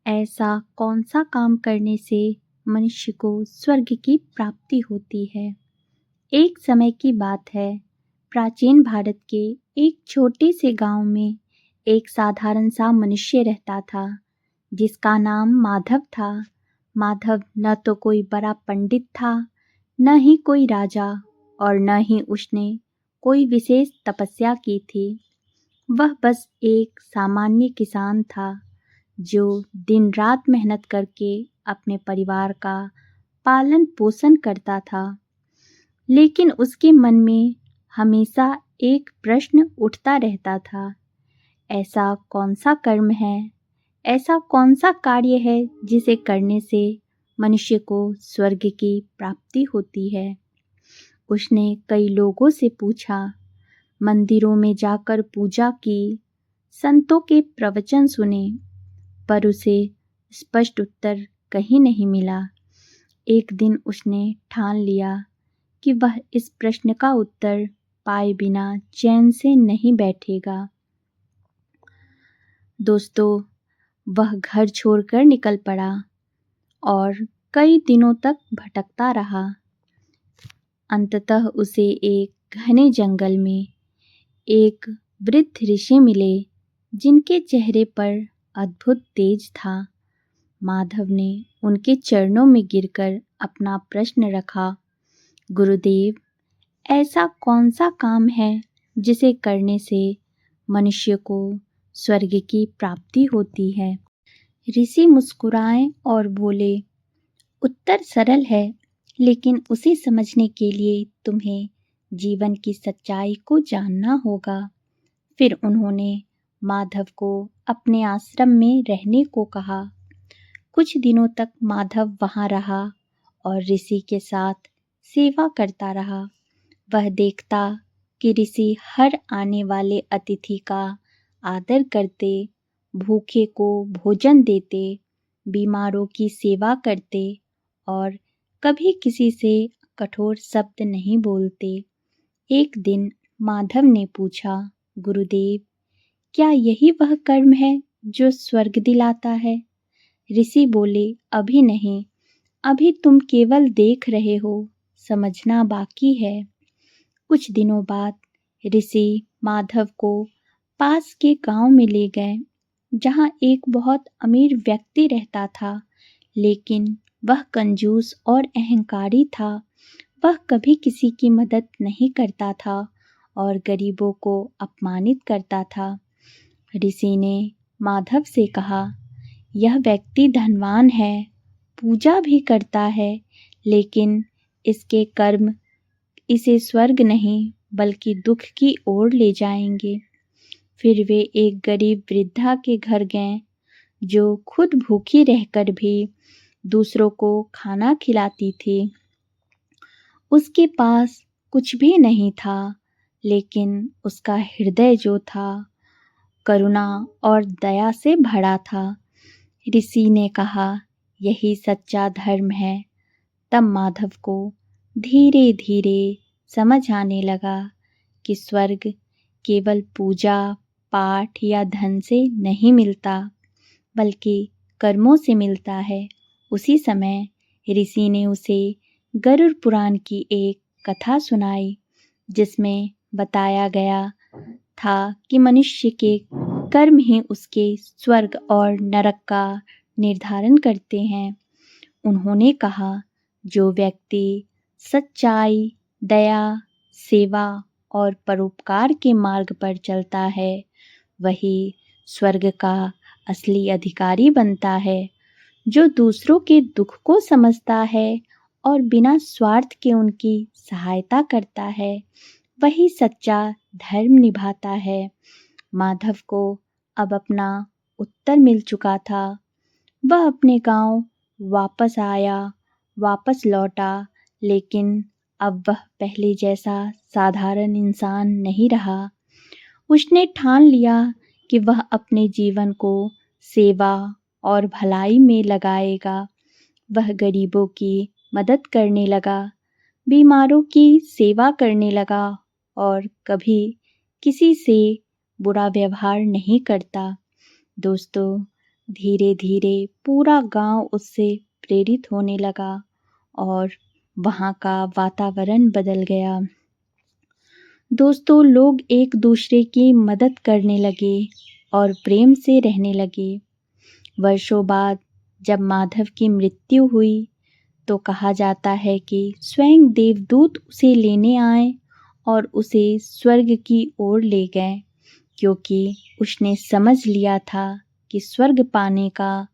ऐसा कौन सा काम करने से मनुष्य को स्वर्ग की प्राप्ति होती है। एक समय की बात है, प्राचीन भारत के एक छोटे से गांव में एक साधारण सा मनुष्य रहता था जिसका नाम माधव था। माधव न तो कोई बड़ा पंडित था, न ही कोई राजा, और न ही उसने कोई विशेष तपस्या की थी। वह बस एक सामान्य किसान था जो दिन रात मेहनत करके अपने परिवार का पालन पोषण करता था। लेकिन उसके मन में हमेशा एक प्रश्न उठता रहता था, ऐसा कौन सा कर्म है, ऐसा कौन सा कार्य है जिसे करने से मनुष्य को स्वर्ग की प्राप्ति होती है। उसने कई लोगों से पूछा, मंदिरों में जाकर पूजा की, संतों के प्रवचन सुने, पर उसे स्पष्ट उत्तर कहीं नहीं मिला। एक दिन उसने ठान लिया कि वह इस प्रश्न का उत्तर पाए बिना चैन से नहीं बैठेगा। दोस्तों, वह घर छोड़कर निकल पड़ा और कई दिनों तक भटकता रहा। अंततः उसे एक घने जंगल में एक वृद्ध ऋषि मिले जिनके चेहरे पर अद्भुत तेज था। माधव ने उनके चरणों में गिरकर अपना प्रश्न रखा, गुरुदेव, ऐसा कौन सा काम है जिसे करने से मनुष्य को स्वर्ग की प्राप्ति होती है। ऋषि मुस्कुराए और बोले, उत्तर सरल है, लेकिन उसे समझने के लिए तुम्हें जीवन की सच्चाई को जानना होगा। फिर उन्होंने माधव को अपने आश्रम में रहने को कहा। कुछ दिनों तक माधव वहां रहा और ऋषि के साथ सेवा करता रहा। वह देखता कि ऋषि हर आने वाले अतिथि का आदर करते, भूखे को भोजन देते, बीमारों की सेवा करते और कभी किसी से कठोर शब्द नहीं बोलते। एक दिन माधव ने पूछा, गुरुदेव, क्या यही वह कर्म है जो स्वर्ग दिलाता है। ऋषि बोले, अभी नहीं, अभी तुम केवल देख रहे हो, समझना बाकी है। कुछ दिनों बाद ऋषि माधव को पास के गांव में ले गए, जहां एक बहुत अमीर व्यक्ति रहता था, लेकिन वह कंजूस और अहंकारी था। वह कभी किसी की मदद नहीं करता था और गरीबों को अपमानित करता था। ऋषि ने माधव से कहा, यह व्यक्ति धनवान है, पूजा भी करता है, लेकिन इसके कर्म इसे स्वर्ग नहीं बल्कि दुख की ओर ले जाएंगे। फिर वे एक गरीब वृद्धा के घर गए जो खुद भूखी रहकर भी दूसरों को खाना खिलाती थी। उसके पास कुछ भी नहीं था, लेकिन उसका हृदय जो था करुणा और दया से भरा था। ऋषि ने कहा, यही सच्चा धर्म है। तब माधव को धीरे धीरे समझ आने लगा कि स्वर्ग केवल पूजा पाठ या धन से नहीं मिलता, बल्कि कर्मों से मिलता है। उसी समय ऋषि ने उसे गरुड़ पुराण की एक कथा सुनाई, जिसमें बताया गया था कि मनुष्य के कर्म ही उसके स्वर्ग और नरक का निर्धारण करते हैं। उन्होंने कहा, जो व्यक्ति सच्चाई, दया, सेवा और परोपकार के मार्ग पर चलता है, वही स्वर्ग का असली अधिकारी बनता है। जो दूसरों के दुख को समझता है और बिना स्वार्थ के उनकी सहायता करता है, वही सच्चा धर्म निभाता है। माधव को अब अपना उत्तर मिल चुका था। वह अपने गांव वापस लौटा, लेकिन अब वह पहले जैसा साधारण इंसान नहीं रहा। उसने ठान लिया कि वह अपने जीवन को सेवा और भलाई में लगाएगा। वह गरीबों की मदद करने लगा, बीमारों की सेवा करने लगा और कभी किसी से बुरा व्यवहार नहीं करता। दोस्तों, धीरे धीरे पूरा गांव उससे प्रेरित होने लगा और वहाँ का वातावरण बदल गया। दोस्तों, लोग एक दूसरे की मदद करने लगे और प्रेम से रहने लगे। वर्षों बाद जब माधव की मृत्यु हुई तो कहा जाता है कि स्वयं देवदूत उसे लेने आए और उसे स्वर्ग की ओर ले गए, क्योंकि उसने समझ लिया था कि स्वर्ग पाने का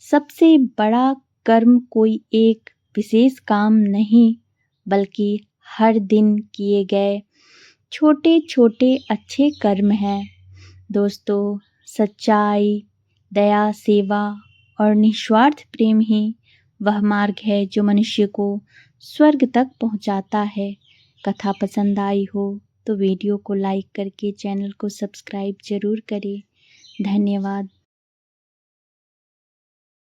सबसे बड़ा कर्म कोई एक विशेष काम नहीं, बल्कि हर दिन किए गए छोटे छोटे अच्छे कर्म हैं। दोस्तों, सच्चाई, दया, सेवा और निस्वार्थ प्रेम ही वह मार्ग है जो मनुष्य को स्वर्ग तक पहुंचाता है। कथा पसंद आई हो तो वीडियो को लाइक करके चैनल को सब्सक्राइब जरूर करें। धन्यवाद।